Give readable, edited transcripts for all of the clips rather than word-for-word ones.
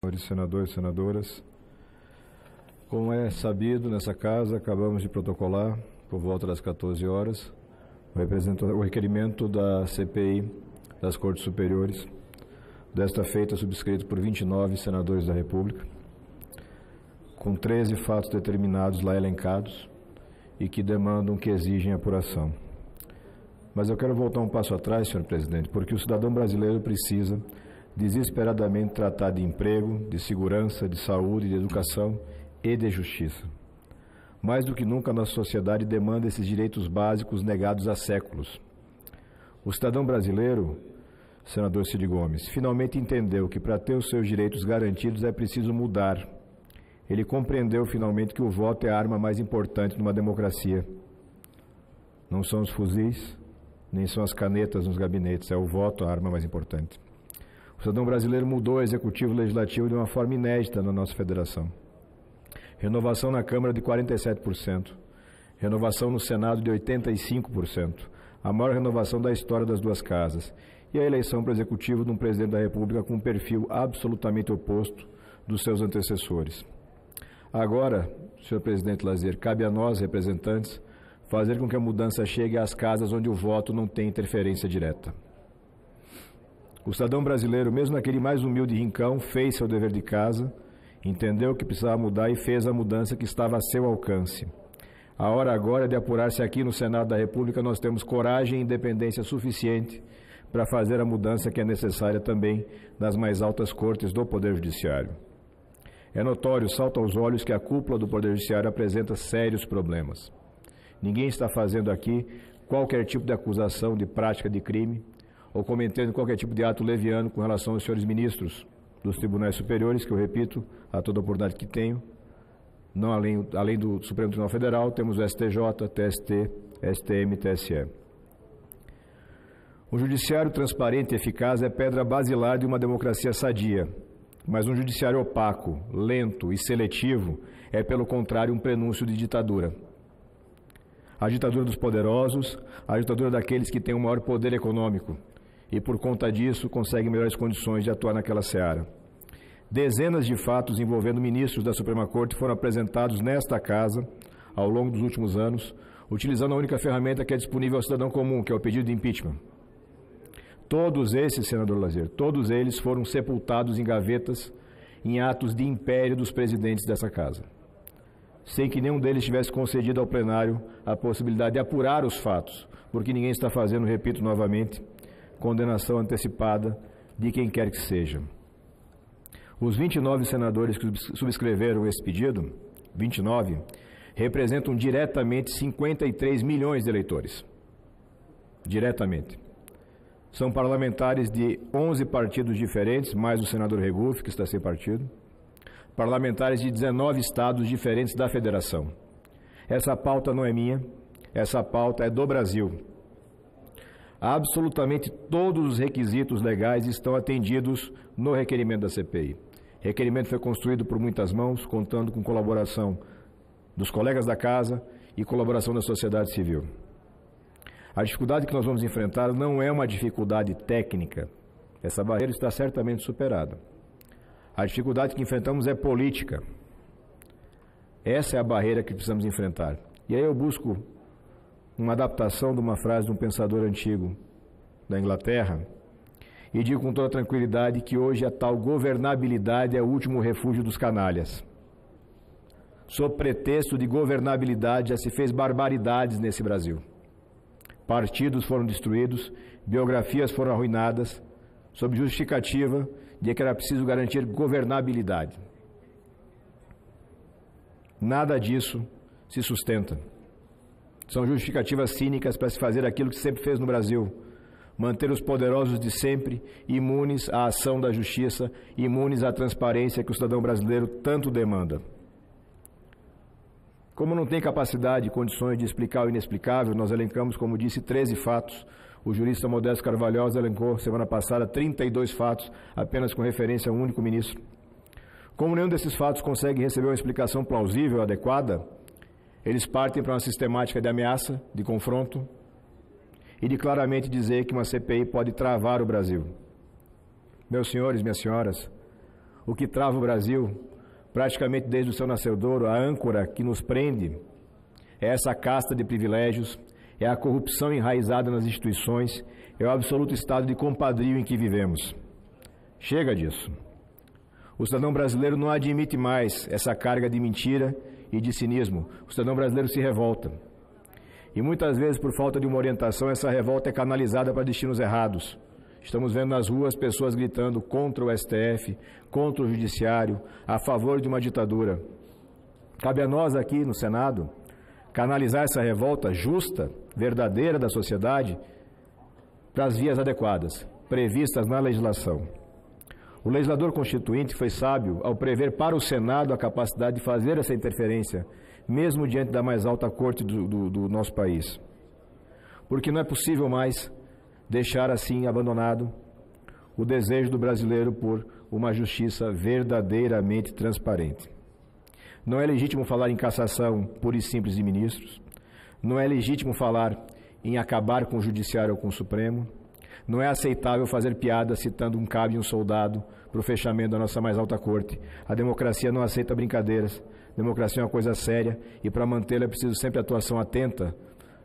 Senhores senadores e senadoras, como é sabido, nessa casa acabamos de protocolar, por volta das 14 horas, o requerimento da CPI das Cortes Superiores, desta feita subscrito por 29 senadores da República, com 13 fatos determinados lá elencados e que demandam, que exigem apuração. Mas eu quero voltar um passo atrás, senhor presidente, porque o cidadão brasileiro precisa desesperadamente tratar de emprego, de segurança, de saúde, de educação e de justiça. Mais do que nunca, a nossa sociedade demanda esses direitos básicos negados há séculos. O cidadão brasileiro, senador Cid Gomes, finalmente entendeu que para ter os seus direitos garantidos é preciso mudar. Ele compreendeu finalmente que o voto é a arma mais importante numa democracia. Não são os fuzis, nem são as canetas nos gabinetes, é o voto a arma mais importante. O cidadão brasileiro mudou o executivo e o legislativo de uma forma inédita na nossa federação. Renovação na Câmara de 47%, renovação no Senado de 85%, a maior renovação da história das duas casas, e a eleição para o executivo de um presidente da República com um perfil absolutamente oposto dos seus antecessores. Agora, senhor presidente Lazier, cabe a nós, representantes, fazer com que a mudança chegue às casas onde o voto não tem interferência direta. O cidadão brasileiro, mesmo naquele mais humilde rincão, fez seu dever de casa, entendeu que precisava mudar e fez a mudança que estava a seu alcance. A hora agora é de apurar se aqui no Senado da República nós temos coragem e independência suficiente para fazer a mudança que é necessária também nas mais altas cortes do Poder Judiciário. É notório, salta aos olhos, que a cúpula do Poder Judiciário apresenta sérios problemas. Ninguém está fazendo aqui qualquer tipo de acusação de prática de crime ou cometendo qualquer tipo de ato leviano com relação aos senhores ministros dos tribunais superiores, que eu repito, a toda oportunidade que tenho, não além do Supremo Tribunal Federal, temos o STJ, TST, STM e TSE. Um judiciário transparente e eficaz é pedra basilar de uma democracia sadia, mas um judiciário opaco, lento e seletivo é, pelo contrário, um prenúncio de ditadura. A ditadura dos poderosos, a ditadura daqueles que têm o maior poder econômico e, por conta disso, conseguem melhores condições de atuar naquela seara. Dezenas de fatos envolvendo ministros da Suprema Corte foram apresentados nesta casa ao longo dos últimos anos, utilizando a única ferramenta que é disponível ao cidadão comum, que é o pedido de impeachment. Todos esses, senador Lazier, todos eles foram sepultados em gavetas em atos de império dos presidentes dessa casa, sem que nenhum deles tivesse concedido ao plenário a possibilidade de apurar os fatos, porque ninguém está fazendo, repito novamente, condenação antecipada de quem quer que seja. Os 29 senadores que subscreveram esse pedido, 29, representam diretamente 53 milhões de eleitores. Diretamente. São parlamentares de 11 partidos diferentes, mais o senador Regufe, que está sem partido. Parlamentares de 19 estados diferentes da federação. Essa pauta não é minha, essa pauta é do Brasil. Absolutamente todos os requisitos legais estão atendidos no requerimento da CPI. O requerimento foi construído por muitas mãos, contando com colaboração dos colegas da casa e colaboração da sociedade civil. A dificuldade que nós vamos enfrentar não é uma dificuldade técnica. Essa barreira está certamente superada. A dificuldade que enfrentamos é política. Essa é a barreira que precisamos enfrentar. E aí eu busco uma adaptação de uma frase de um pensador antigo da Inglaterra e digo com toda tranquilidade que hoje a tal governabilidade é o último refúgio dos canalhas. Sob pretexto de governabilidade já se fez barbaridades nesse Brasil. Partidos foram destruídos, biografias foram arruinadas, sob justificativa de que era preciso garantir governabilidade. Nada disso se sustenta. São justificativas cínicas para se fazer aquilo que se sempre fez no Brasil: manter os poderosos de sempre imunes à ação da justiça, imunes à transparência que o cidadão brasileiro tanto demanda. Como não tem capacidade e condições de explicar o inexplicável, nós elencamos, como disse, 13 fatos. O jurista Modesto Carvalhosa elencou semana passada 32 fatos, apenas com referência a um único ministro. Como nenhum desses fatos consegue receber uma explicação plausível, adequada, eles partem para uma sistemática de ameaça, de confronto e de claramente dizer que uma CPI pode travar o Brasil. Meus senhores, minhas senhoras, o que trava o Brasil, praticamente desde o seu nascedouro, a âncora que nos prende é essa casta de privilégios, é a corrupção enraizada nas instituições, é o absoluto estado de compadrio em que vivemos. Chega disso. O cidadão brasileiro não admite mais essa carga de mentira e de cinismo. O cidadão brasileiro se revolta. E muitas vezes, por falta de uma orientação, essa revolta é canalizada para destinos errados. Estamos vendo nas ruas pessoas gritando contra o STF, contra o Judiciário, a favor de uma ditadura. Cabe a nós aqui no Senado canalizar essa revolta justa, verdadeira da sociedade para as vias adequadas, previstas na legislação. O legislador constituinte foi sábio ao prever para o Senado a capacidade de fazer essa interferência, mesmo diante da mais alta corte do nosso país. Porque não é possível mais deixar assim abandonado o desejo do brasileiro por uma justiça verdadeiramente transparente. Não é legítimo falar em cassação pura e simples de ministros, não é legítimo falar em acabar com o Judiciário ou com o Supremo, não é aceitável fazer piada citando um cabo e um soldado para o fechamento da nossa mais alta corte. A democracia não aceita brincadeiras, a democracia é uma coisa séria e para mantê-la é preciso sempre atuação atenta,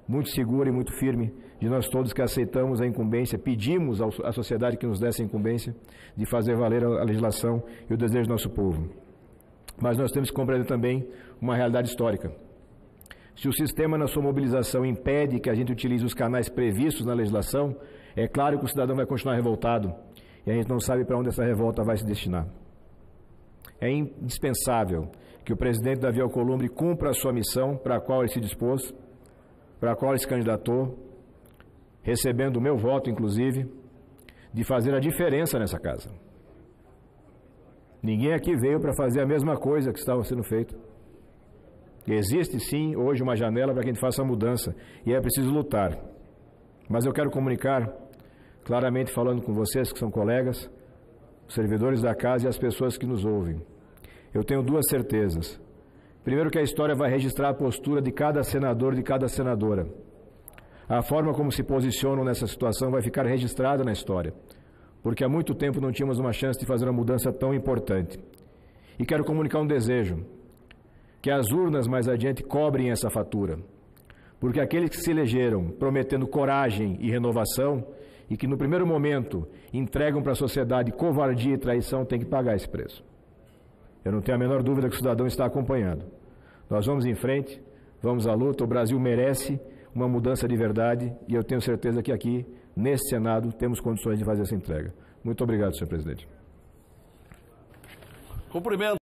muito segura e muito firme de nós todos que aceitamos a incumbência, pedimos à sociedade que nos desse a incumbência de fazer valer a legislação e o desejo do nosso povo. Mas nós temos que compreender também uma realidade histórica. Se o sistema, na sua mobilização, impede que a gente utilize os canais previstos na legislação, é claro que o cidadão vai continuar revoltado e a gente não sabe para onde essa revolta vai se destinar. É indispensável que o presidente Davi Alcolumbre cumpra a sua missão para a qual ele se dispôs, para a qual ele se candidatou, recebendo o meu voto, inclusive, de fazer a diferença nessa casa. Ninguém aqui veio para fazer a mesma coisa que estava sendo feita. Existe, sim, hoje uma janela para que a gente faça a mudança e é preciso lutar. Mas eu quero comunicar, claramente falando com vocês que são colegas, os servidores da casa e as pessoas que nos ouvem. Eu tenho duas certezas. Primeiro, que a história vai registrar a postura de cada senador e de cada senadora. A forma como se posicionam nessa situação vai ficar registrada na história, porque há muito tempo não tínhamos uma chance de fazer uma mudança tão importante. E quero comunicar um desejo, que as urnas mais adiante cobrem essa fatura, porque aqueles que se elegeram prometendo coragem e renovação e que no primeiro momento entregam para a sociedade covardia e traição têm que pagar esse preço. Eu não tenho a menor dúvida que o cidadão está acompanhando. Nós vamos em frente, vamos à luta, o Brasil merece uma mudança de verdade e eu tenho certeza que aqui, nesse Senado, temos condições de fazer essa entrega. Muito obrigado, senhor presidente. Cumprimento.